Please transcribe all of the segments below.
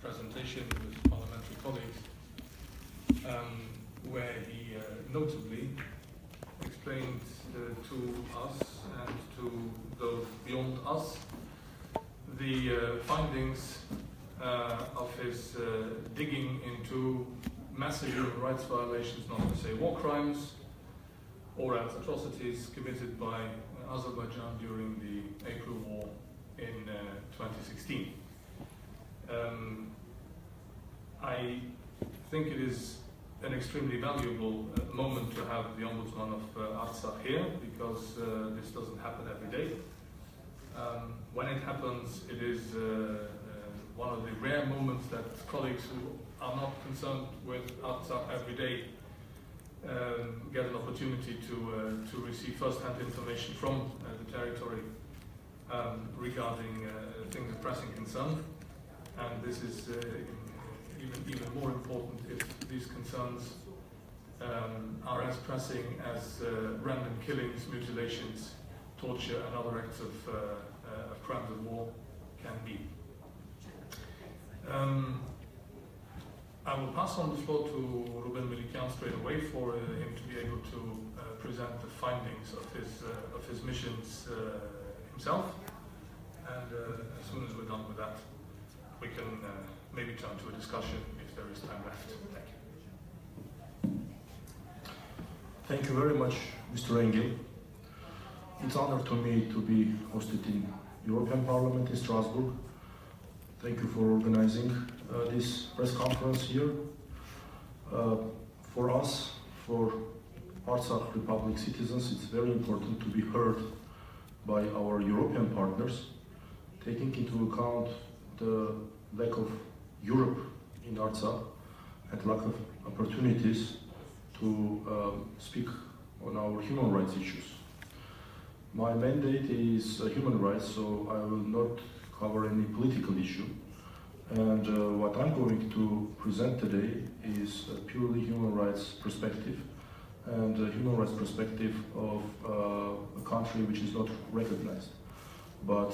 presentation with parliamentary colleagues, where he notably explained to us and to those beyond us the findings of his digging into massive human rights violations, not to say war crimes, or as atrocities committed by Azerbaijan during the April War in 2016. I think it is an extremely valuable moment to have the Ombudsman of Artsakh here, because this doesn't happen every day. When it happens, it is one of the rare moments that colleagues who are not concerned with Artsakh every day get an opportunity to receive first-hand information from the territory regarding things of pressing concern. And this is even more important if these concerns are as pressing as random killings, mutilations, torture, and other acts of crimes of war can be. I will pass on the floor to Rúben Melikian straight away for him to be able to present the findings of his missions himself. And as soon as we're done with that, we can maybe turn to a discussion if there is time left. Thank you. Thank you very much, Mr. Engel. It's an honor to me to be hosted in European Parliament in Strasbourg. Thank you for organizing this press conference here. For us, for Artsakh Republic citizens, it's very important to be heard by our European partners, taking into account the lack of Europe in Artsakh and lack of opportunities to speak on our human rights issues. My mandate is human rights, so I will not cover any political issue. And what I'm going to present today is a purely human rights perspective, and a human rights perspective of a country which is not recognized. But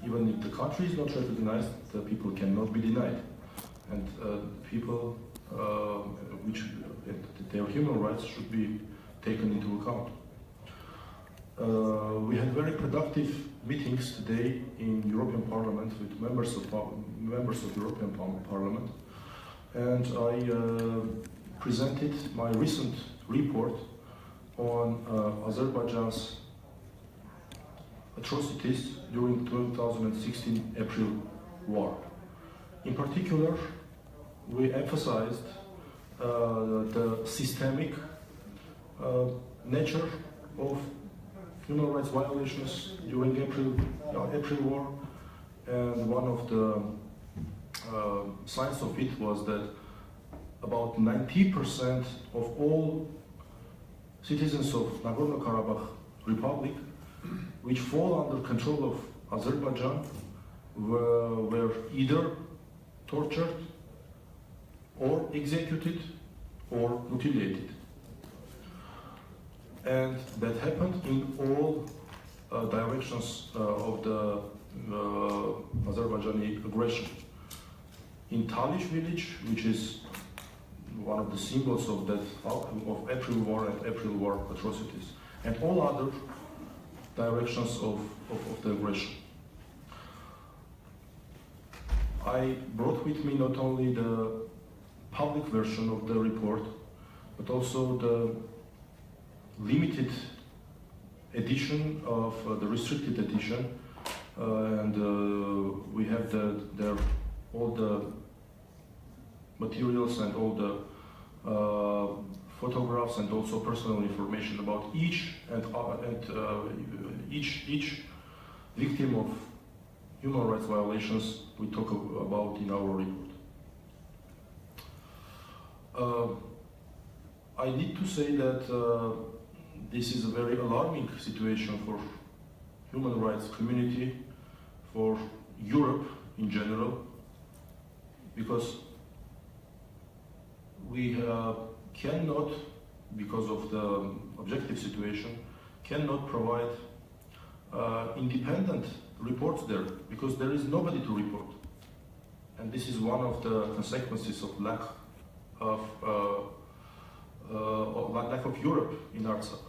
even if the country is not recognized, the people cannot be denied. And people, their human rights should be taken into account. We had very productive meetings today in European Parliament with members of European Parliament, and I presented my recent report on Azerbaijan's atrocities during 2016 April war. In particular, we emphasized the systemic nature of human rights violations during April war, and one of the signs of it was that about 90% of all citizens of Nagorno-Karabakh Republic, which fall under control of Azerbaijan, were either tortured or executed or mutilated. And that happened in all directions of the Azerbaijani aggression. In Talish village, which is one of the symbols of that of April War and April War atrocities, and all other directions of the aggression. I brought with me not only the public version of the report, but also the limited edition of the restricted edition, and we have all the materials and all the photographs and also personal information about each victim of human rights violations we talk about in our report. I need to say that this is a very alarming situation for human rights community, for Europe in general, because we cannot, because of the objective situation, cannot provide independent reports there, because there is nobody to report. and this is one of the consequences of lack of Europe in Artsakh.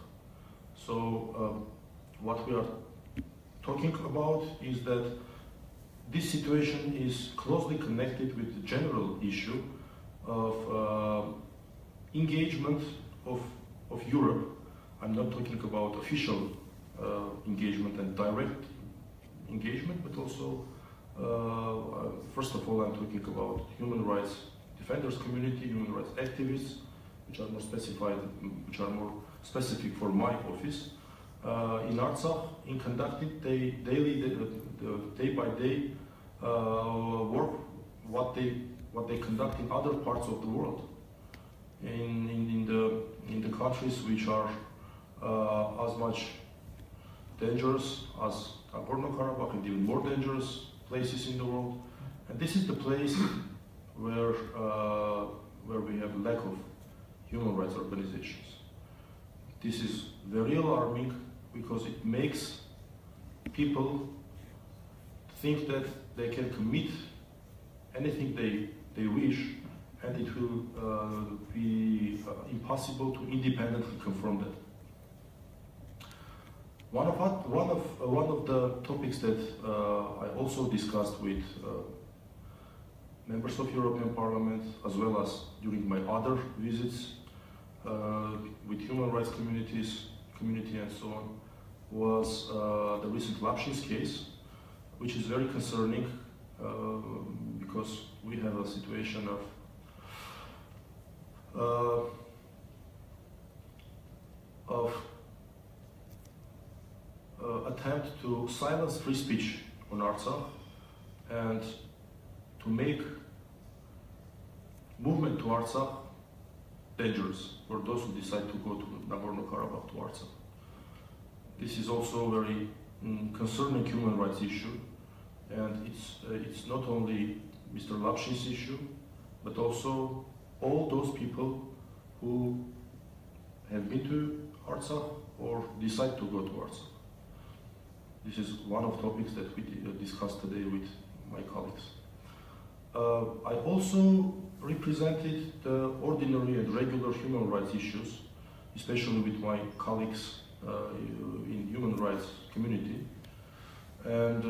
So what we are talking about is that this situation is closely connected with the general issue of engagement of Europe. I'm not talking about official engagement and direct engagement, but also, first of all, I'm talking about human rights defenders community, human rights activists, which are more specified, which are more specific for my office. In Artsakh, in conducting day by day work, what they conduct in other parts of the world, in the countries which are as much dangerous as Nagorno-Karabakh, and even more dangerous places in the world. And this is the place where we have lack of human rights organizations. This is very alarming because it makes people think that they can commit anything they wish, and it will be impossible to independently confront that. One of the topics that I also discussed with members of European Parliament, as well as during my other visits with human rights community and so on, was the recent Lapshin's case, which is very concerning because we have a situation of attempt to silence free speech on Artsakh and to make movement to Artsakh dangerous for those who decide to go to Nagorno-Karabakh, to Artsakh. This is also a very concerning human rights issue, and it's not only Mr. Lapshin's issue, but also all those people who have been to Artsakh or decide to go to Artsakh. This is one of the topics that we discussed today with my colleagues. I also represented the ordinary and regular human rights issues, especially with my colleagues in human rights community. And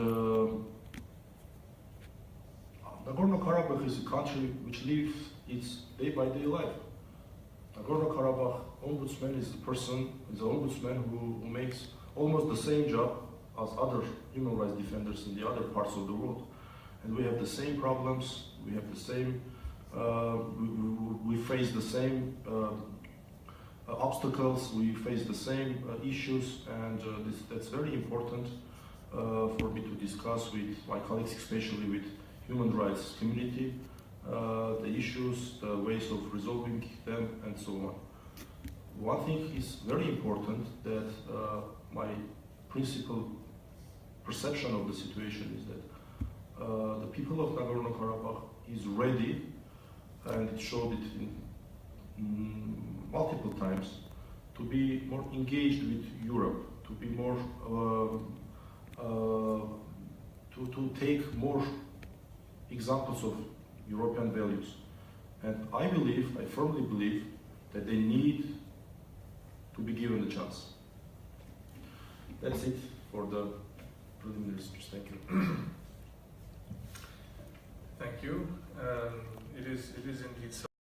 Nagorno-Karabakh is a country which lives its day-by-day life. Nagorno-Karabakh ombudsman is the ombudsman who makes almost the same job as other human rights defenders in the other parts of the world. And we have the same problems, we have the same, we face the same obstacles, we face the same issues, and that's very important for me to discuss with my colleagues, especially with human rights community, the issues, the ways of resolving them, and so on. One thing is very important, that my principal perception of the situation is that the people of Nagorno-Karabakh is ready, and it showed it in multiple times, to be more engaged with Europe, to be more, to take more examples of European values. And I firmly believe that they need to be given a chance. That's it for the preliminary speech. Thank you. Thank you. It is indeed so.